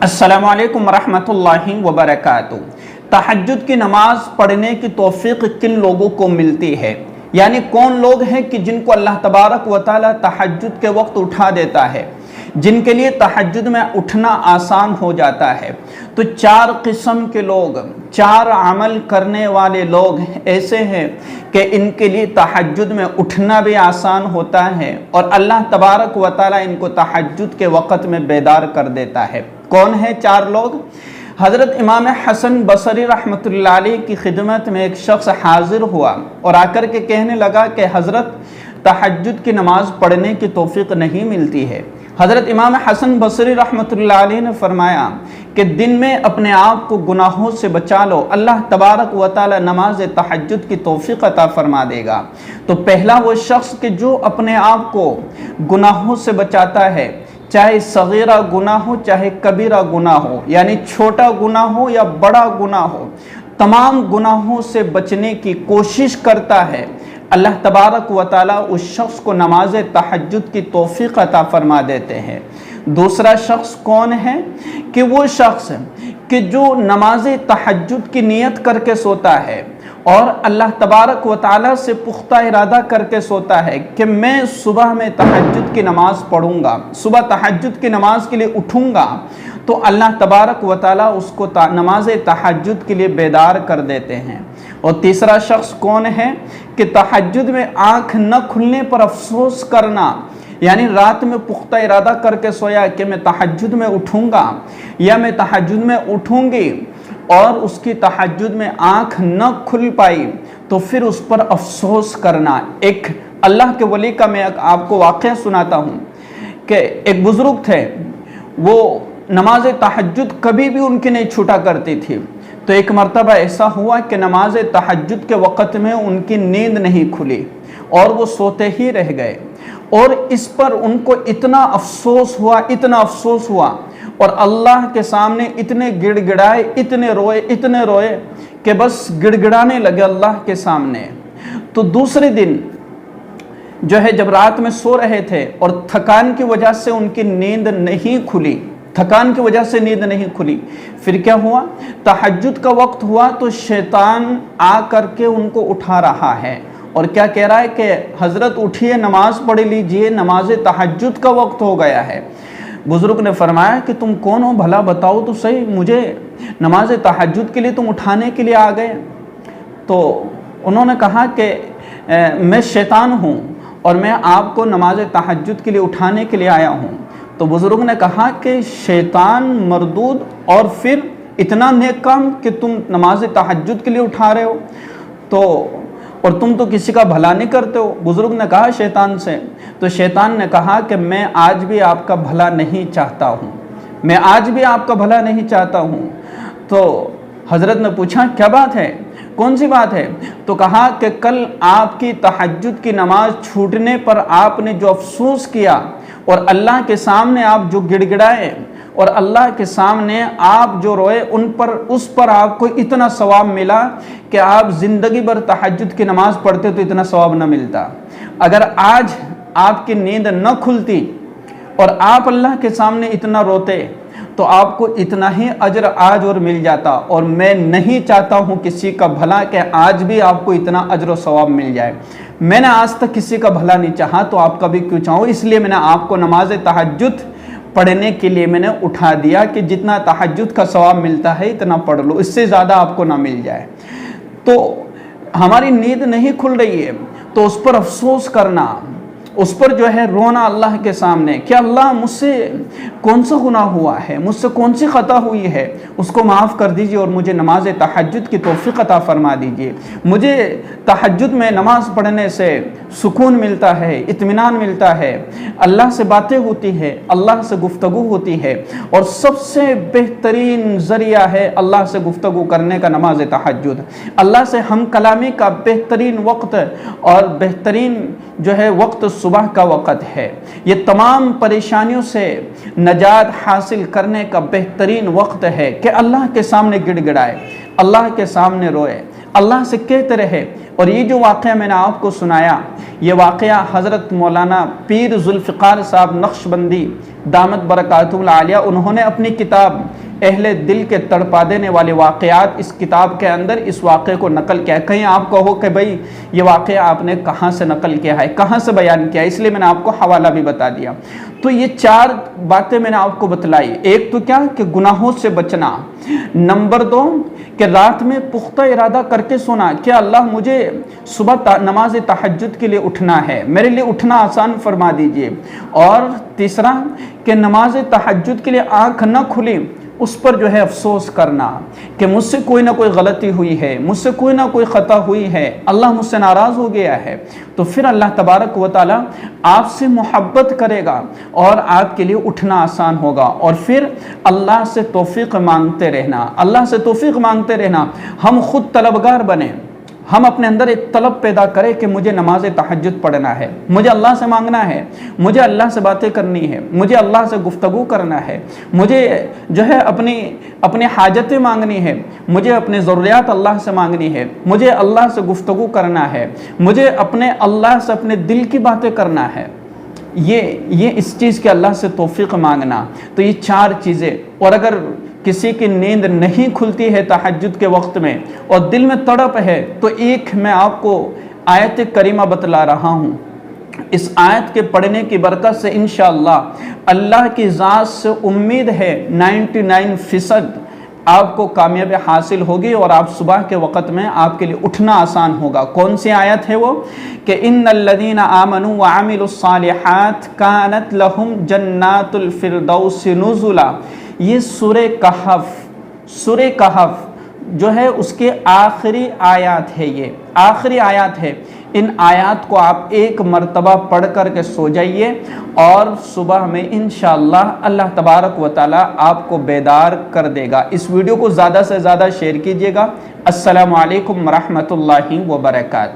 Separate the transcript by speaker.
Speaker 1: अस्सलामु अलैकुम रहमतुल्लाहि व बरकातुहू। तहज्जुद की नमाज पढ़ने की तौफीक किन लोगों को मिलती है, यानी कौन लोग हैं कि जिनको अल्लाह तबारक व तआला तहज्जुद के वक्त उठा देता है, जिनके लिए तहज्जुद में उठना आसान हो जाता है। तो चार किस्म के लोग, चार अमल करने वाले लोग ऐसे हैं कि इनके लिए तहज्जुद में उठना भी आसान होता है और अल्लाह तबारक व तआला इनको तहज्जुद के वक़्त में बेदार कर देता है। कौन है चार लोग? हज़रत इमाम हसन बसरी रहमतुल्लाह अलैह की खिदमत में एक शख्स हाजिर हुआ और आकर के कहने लगा कि हज़रत, तहज्जुद की नमाज़ पढ़ने की तौफीक नहीं मिलती है। हज़रत इमाम हसन बसरी रहमतुल्लाह अलैह ने फरमाया कि दिन में अपने आप को गुनाहों से बचा लो, अल्लाह तबारक व तआला नमाज तहज्जुद की तौफीक अता फरमा देगा। तो पहला वो शख्स कि जो अपने आप को गुनाहों से बचाता है, चाहे सगीरा गुनाह हो चाहे कबीरा गुनाह हो, यानी छोटा गुनाह हो या बड़ा गुनाह हो, तमाम गुनाहों से बचने की कोशिश करता है, अल्लाह तबारक व तआला उस शख्स को नमाज तहज्जुद की तौफीक अता फरमा देते हैं। दूसरा शख्स कौन है कि वो शख्स कि जो नमाज तहज्जुद की नियत करके सोता है और अल्लाह तबारक व तआला से पुख्ता इरादा करके सोता है कि मैं सुबह में तहज्जुद की नमाज़ पढ़ूंगा, सुबह तहज्जुद की नमाज के लिए उठूंगा, तो अल्लाह तबारक व तआला उसको नमाज तहज्जुद के लिए बेदार कर देते हैं। और तीसरा शख्स कौन है कि तहज्जुद में आँख न खुलने पर अफसोस करना, यानी रात में पुख्ता इरादा करके सोया कि मैं तहज्जुद में उठूंगा या मैं तहज्जुद में उठूंगी और उसकी तहज्जुद में आँख न खुल पाई तो फिर उस पर अफसोस करना। एक अल्लाह के वली का मैं आपको वाक़या सुनाता हूँ कि एक बुज़ुर्ग थे, वो नमाज तहज्जुद कभी भी उनकी नहीं छूटा करती थी। तो एक मर्तबा ऐसा हुआ कि नमाज तहज्जुद के वक़्त में उनकी नींद नहीं खुली और वो सोते ही रह गए और इस पर उनको इतना अफसोस हुआ और अल्लाह के सामने इतने गिड़गिड़ाए, इतने रोए कि बस गिड़गिड़ाने लगे अल्लाह के सामने। तो दूसरे दिन जो है जब रात में सो रहे थे और थकान की वजह से उनकी नींद नहीं खुली, फिर क्या हुआ, तहज्जुद का वक्त हुआ तो शैतान आ करके उनको उठा रहा है और क्या कह रहा है कि हज़रत उठिए, नमाज पढ़ लीजिए, नमाज तहज्जुद का वक्त हो गया है। बुज़ुर्ग ने फरमाया कि तुम कौन हो, भला बताओ तो सही, मुझे नमाज तहज्जुद के लिए तुम उठाने के लिए आ गए? तो उन्होंने कहा कि मैं शैतान हूँ और मैं आपको नमाज तहज्जुद के लिए उठाने के लिए आया हूँ। तो बुज़ुर्ग ने कहा कि शैतान मरदूद, और फिर इतना नेक काम कि तुम नमाज तहज्जुद के लिए उठा रहे हो, तो और तुम तो किसी का भला नहीं करते हो। बुज़ुर्ग ने कहा शैतान से, तो शैतान ने कहा कि मैं आज भी आपका भला नहीं चाहता हूँ, तो हज़रत ने पूछा क्या बात है, कौन सी बात है? तो कहा कि कल आपकी तहज्जुद की नमाज छूटने पर आपने जो अफसोस किया और अल्लाह के सामने आप जो गिड़गिड़ाए और अल्लाह के सामने आप जो रोए, उस पर आपको इतना सवाब मिला कि आप ज़िंदगी भर तहज्जुद की नमाज़ पढ़ते तो इतना सवाब न मिलता। अगर आज आपकी नींद न खुलती और आप अल्लाह के सामने इतना रोते तो आपको इतना ही अजर आज और मिल जाता। और मैं नहीं चाहता हूँ किसी का भला कि आज भी आपको इतना अजर और सवाब मिल जाए। मैंने आज तक किसी का भला नहीं चाहा, तो आपका भी क्यों चाहूँ? इसलिए मैंने आपको नमाज तहज्जुद पढ़ने के लिए मैंने उठा दिया कि जितना तहज्जुद का सवाब मिलता है इतना पढ़ लो, इससे ज़्यादा आपको ना मिल जाए। तो हमारी नींद नहीं खुल रही है तो उस पर अफसोस करना, उस पर जो है रोना अल्लाह के सामने कि अल्लाह मुझसे कौन सा गुनाह हुआ है, मुझसे कौन सी ख़ता हुई है, उसको माफ़ कर दीजिए और मुझे नमाज तहज्जुद की तौफीक अता फरमा दीजिए। मुझे तहज्जुद में नमाज़ पढ़ने से सुकून मिलता है, इत्मीनान मिलता है, अल्लाह से बातें होती है, अल्लाह से गुफ्तगू होती है और सबसे बेहतरीन ज़रिया है अल्लाह से गुफ्तगू करने का नमाज तहज्जुद। अल्लाह से हम कलामी का बेहतरीन वक्त और बेहतरीन जो है वक्त सुबह का वक़्त है। ये तमाम परेशानियों से नजात हासिल करने का बेहतरीन वक्त है कि अल्लाह के सामने गिड़गिड़ाए, अल्लाह के सामने रोए, अल्लाह से कहते रहे। और ये जो वाक़या मैंने आपको सुनाया, یہ واقعہ حضرت مولانا پیر ذوالفقار صاحب نقشبندی دامت برکاتہ العالیہ انہوں نے اپنی کتاب اہل دل کے تڑپا دینے والے واقعات اس کتاب کے اندر اس واقعے کو نقل کیا ہے۔ کہیں آپ کہو کہ بھئی یہ واقعہ آپ نے کہاں سے نقل کیا ہے، کہاں سے بیان کیا ہے، اس لیے میں نے آپ کو حوالہ بھی بتا دیا۔ تو یہ 4 باتیں میں نے آپ کو بتلائی۔ ایک تو کیا کہ گناہوں سے بچنا، نمبر 2 کہ رات میں پختہ ارادہ کر کے سونا کہ اللہ مجھے صبح نماز تہجد کے لیے اٹھنا ہے، میرے لیے اٹھنا آسان فرما دیجئے، اور تیسرا کہ نماز تہجد کے لیے آنکھ نہ کھلی اس پر جو ہے افسوس کرنا کہ مجھ سے کوئی نہ کوئی غلطی ہوئی ہے، مجھ سے کوئی نہ کوئی خطا ہوئی ہے، اللہ مجھ سے ناراض ہو گیا ہے، تو پھر اللہ تبارک و تعالی آپ سے محبت کرے گا اور آپ کے لیے اٹھنا آسان ہوگا، اور پھر اللہ سے توفیق مانگتے رہنا، اللہ سے توفیق مانگتے رہنا۔ ہم خود طلبگار بنیں، ہم اپنے اندر ایک طلب پیدا کریں کہ مجھے نماز تہجد پڑھنا ہے، مجھے اللہ سے مانگنا ہے، مجھے اللہ سے باتیں کرنی ہے، مجھے اللہ سے گفتگو کرنا ہے، مجھے جو ہے اپنی حاجتیں مانگنی ہے، مجھے اپنے ضروریات اللہ سے مانگنی ہے، مجھے اللہ سے گفتگو کرنا ہے، مجھے اپنے اللہ سے اپنے دل کی باتیں کرنا ہے، یہ اس چیز کے اللہ سے توفیق مانگنا۔ تو یہ 4 چیزیں، اور اگر کسی کی نیند نہیں کھلتی ہے تہجد کے وقت میں اور دل میں تڑپ ہے، تو ایک میں آپ کو آیت کریمہ بتلا رہا ہوں، اس آیت کے پڑھنے کی برکت سے انشاءاللہ اللہ کی ذات سے امید ہے 99% آپ کو کامیابی حاصل ہوگی، اور آپ صبح کے وقت میں آپ کے لیے اٹھنا آسان ہوگا۔ کون سی آیت ہے وہ؟ کہ ان الذین آمنوا وعملوا الصالحات کانت لہم جنات الفردوس نزلا۔ یہ سورہ کہف جو ہے اس کے آخری آیات ہے، یہ آخری آیات ہے۔ ان آیات کو آپ ایک مرتبہ پڑھ کر کے سو جائیے، اور صبح میں انشاءاللہ اللہ تبارک و تعالی آپ کو بیدار کر دے گا۔ اس ویڈیو کو زیادہ سے زیادہ شیئر کیجیے گا۔ السلام علیکم ورحمۃ اللہ وبرکاتہ۔